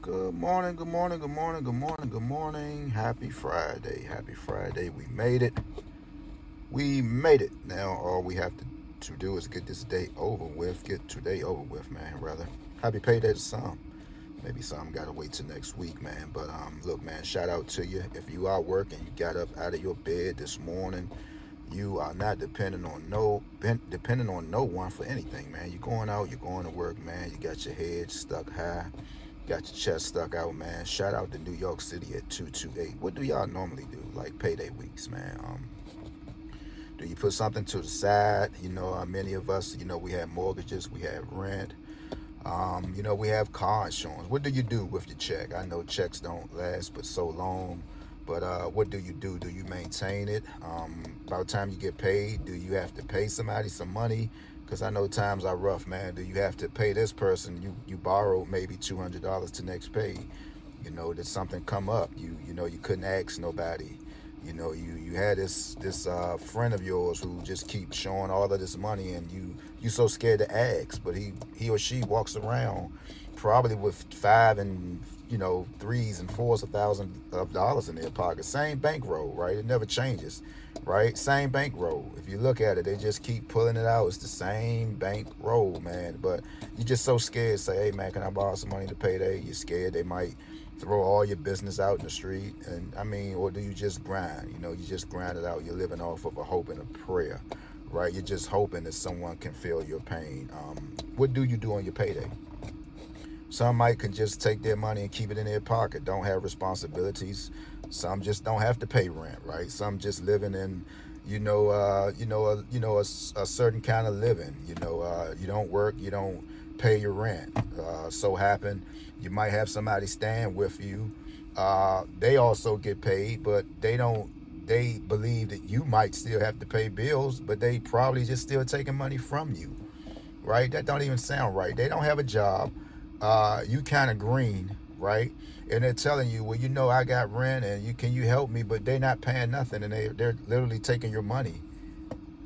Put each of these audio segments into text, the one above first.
Good morning, good morning, good morning, good morning, good morning. Happy Friday. Happy Friday. We made it. We made it. Now all we have to do is get this day over with. Get today over with, man, rather. Happy payday to some. Maybe some gotta wait till next week, man. But look, man, shout out to you. If you are working, you got up out of your bed this morning. You are not depending on no one for anything, man. You're going out, you're going to work, man. You got your head stuck high. Got your chest stuck out, man. Shout out to New York City at 228. What do y'all normally do, like payday weeks, man? Do you put something to the side? Many of us, we have mortgages, we have rent. We have car insurance. What do you do with your check? I know checks don't last but so long, but what do you do? Do you maintain it? By the time you get paid, do you have to pay somebody some money? Because I know times are rough, man. Do you have to pay this person? You borrowed maybe $200 to next pay. Did something come up? You couldn't ask nobody. You had this friend of yours who just keeps showing all of this money, and you so scared to ask, but he or she walks around probably with five and threes and fours of thousands of dollars in their pocket. Same bankroll, right? It never changes, right? Same bankroll. If you look at it, they just keep pulling it out. It's the same bankroll, man. But you're just so scared to say, hey, man, can I borrow some money to payday? You're scared they might throw all your business out in the street. And or do you just grind? You just grind it out. You're living off of a hope and a prayer, right? You're just hoping that someone can feel your pain. What do you do on your payday? Some might can just take their money and keep it in their pocket, don't have responsibilities. Some just don't have to pay rent, right? Some just living in, a certain kind of living. You don't work, you don't pay your rent. So happen, you might have somebody staying with you. They also get paid, but they don't. They believe that you might still have to pay bills, but they probably just still taking money from you, right? That don't even sound right. They don't have a job. You kind of green, right? And they're telling you, well, I got rent, and you help me, but they're not paying nothing, and they're literally taking your money,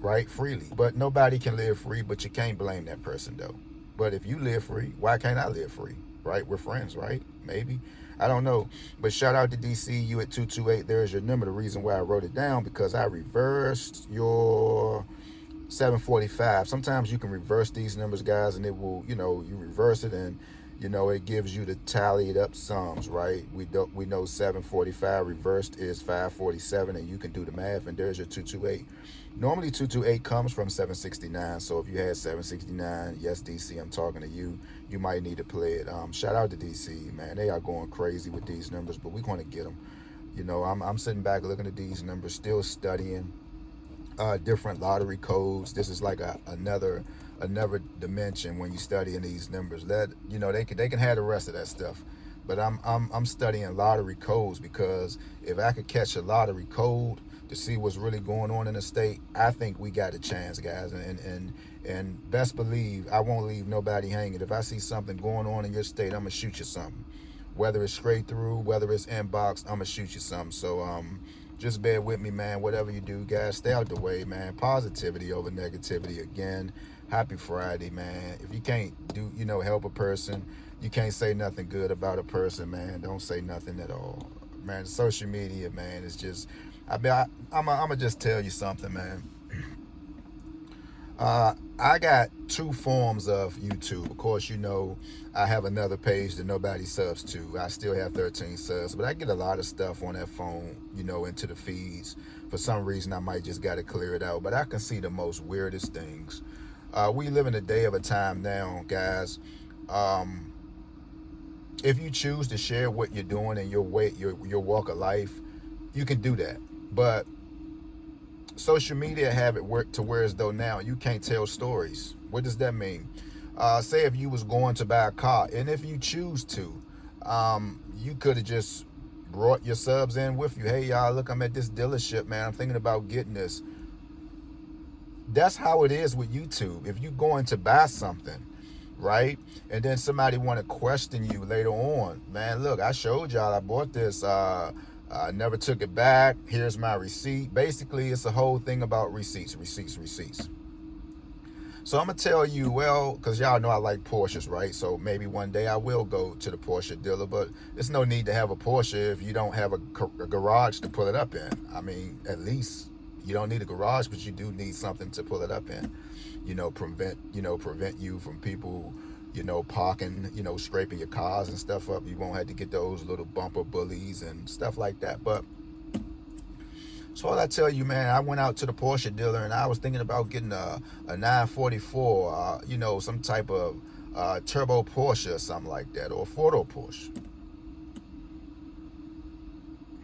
right, freely. But nobody can live free, but you can't blame that person though. But if you live free, why can't I live free? Right? We're friends, right? Maybe. I don't know. But shout out to DC, you at 228. There's your number. The reason why I wrote it down, because I reversed your 745. Sometimes you can reverse these numbers, guys, and it will, you reverse it, and it gives you the tallied up sums, right? We know 745 reversed is 547, and you can do the math, and there's your 228. Normally 228 comes from 769, so if you had 769, yes, DC, I'm talking to you. You might need to play it. Shout out to DC, man. They are going crazy with these numbers, but we're going to get them. I'm sitting back looking at these numbers, still studying different lottery codes. This is like another dimension when you studying these numbers. That they can have the rest of that stuff, but I'm studying lottery codes, because if I could catch a lottery code to see what's really going on in the state, I think we got a chance, guys. And best believe I won't leave nobody hanging. If I see something going on in your state, I'm gonna shoot you something. Whether it's straight through, whether it's inbox, I'm gonna shoot you something. So just bear with me, man. Whatever you do, guys, stay out the way, man. Positivity over negativity. Again, happy Friday, man. If you can't do, help a person, you can't say nothing good about a person, man. Don't say nothing at all, man. Social media, man, is just. I'm gonna just tell you something, man. I got two forms of YouTube. Of course, I have another page that nobody subs to. I still have 13 subs, but I get a lot of stuff on that phone, into the feeds. For some reason, I might just got to clear it out. But I can see the most weirdest things. We live in a day of a time now, guys. If you choose to share what you're doing and your walk of life, you can do that. But social media have it work to where as though now you can't tell stories. What does that mean? Say if you was going to buy a car, and if you choose to, you could have just brought your subs in with you. Hey, y'all, look, I'm at this dealership, man. I'm thinking about getting this. That's how it is with YouTube. If you're going to buy something, right, and then somebody want to question you later on, man, look, I showed y'all I bought this. I never took it back. Here's my receipt. Basically, it's a whole thing about receipts. So I'm gonna tell you, well, because y'all know I like Porsches, right? So maybe one day I will go to the Porsche dealer, but there's no need to have a Porsche if you don't have a garage to pull it up in. I mean, at least you don't need a garage, but you do need something to pull it up in. Prevent you from people, parking, scraping your cars and stuff up. You won't have to get those little bumper bullies and stuff like that. But so all I tell you, man, I went out to the Porsche dealer and I was thinking about getting a 944, some type of turbo Porsche or something like that, or a four-door Porsche.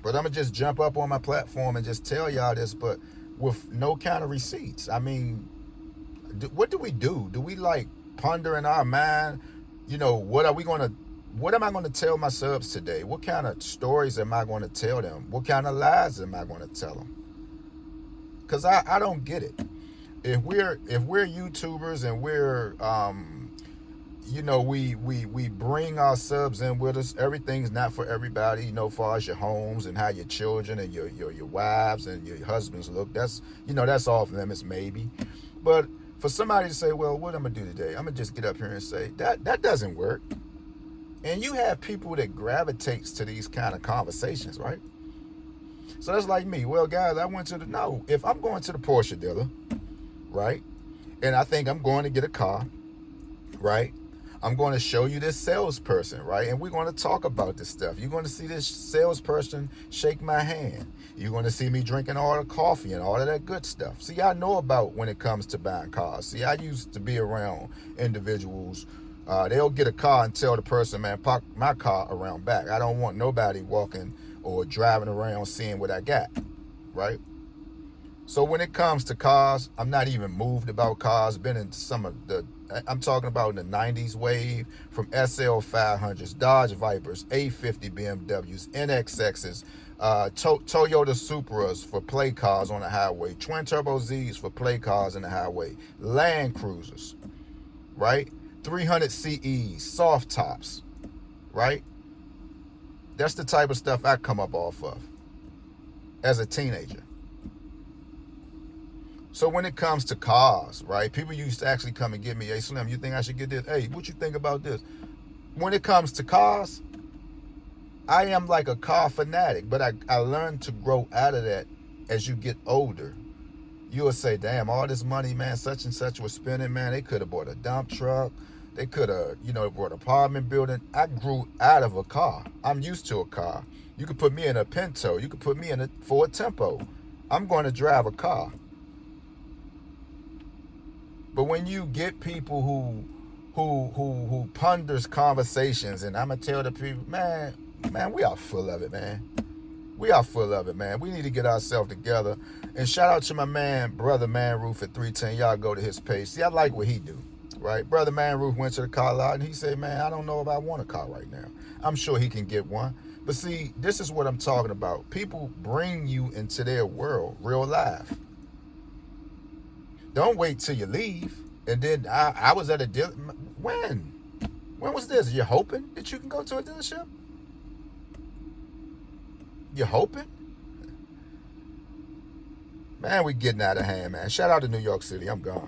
But I'm going to just jump up on my platform and just tell y'all this, but with no kind of receipts. I mean, what do we do? Do we like ponder in our mind, what am I going to tell my subs today? What kind of stories am I going to tell them? What kind of lies am I going to tell them? Because I don't get it. If we're YouTubers and we're we bring our subs in with us, everything's not for everybody, as far as your homes and how your children and your wives and your husbands look. That's that's off limits maybe. But for somebody to say, well, what I'm gonna do today? I'm gonna just get up here and say that doesn't work. And you have people that gravitates to these kind of conversations, right? So that's like me. Well, guys, if I'm going to the Porsche dealer, right? And I think I'm going to get a car, right? I'm going to show you this salesperson, right? And we're going to talk about this stuff. You're going to see this salesperson shake my hand. You're going to see me drinking all the coffee and all of that good stuff. See, I know about when it comes to buying cars. See, I used to be around individuals. They'll get a car and tell the person, man, park my car around back. I don't want nobody walking or driving around seeing what I got, right? So when it comes to cars, I'm not even moved about cars. Been in I'm talking about in the 90s wave, from SL 500s, Dodge Vipers, A50 BMWs, NXXs, Toyota Supras for play cars on the highway, twin turbo Zs for play cars on the highway, Land Cruisers, right? 300 CEs, soft tops, right? That's the type of stuff I come up off of as a teenager. So when it comes to cars, right, people used to actually come and get me, hey, Slim, you think I should get this? Hey, what you think about this? When it comes to cars, I am like a car fanatic, but I learned to grow out of that as you get older. You'll say, damn, all this money, man, such and such was spending, man, they could have bought a dump truck. They could have, bought an apartment building. I grew out of a car. I'm used to a car. You could put me in a Pinto. You could put me in a Ford Tempo. I'm going to drive a car. But when you get people who ponders conversations, and I'm gonna tell the people, man, we are full of it, man. We are full of it, man. We need to get ourselves together. And shout out to my man, Brother Man Roof at 310. Y'all go to his page. See, I like what he do, right? Brother Man Roof went to the car lot and he said, man, I don't know if I want a car right now. I'm sure he can get one. But see, this is what I'm talking about. People bring you into their world, real life. Don't wait till you leave. And then I was at a deal. When was this? You're hoping that you can go to a dealership? You're hoping? Man, we getting out of hand, man. Shout out to New York City. I'm gone.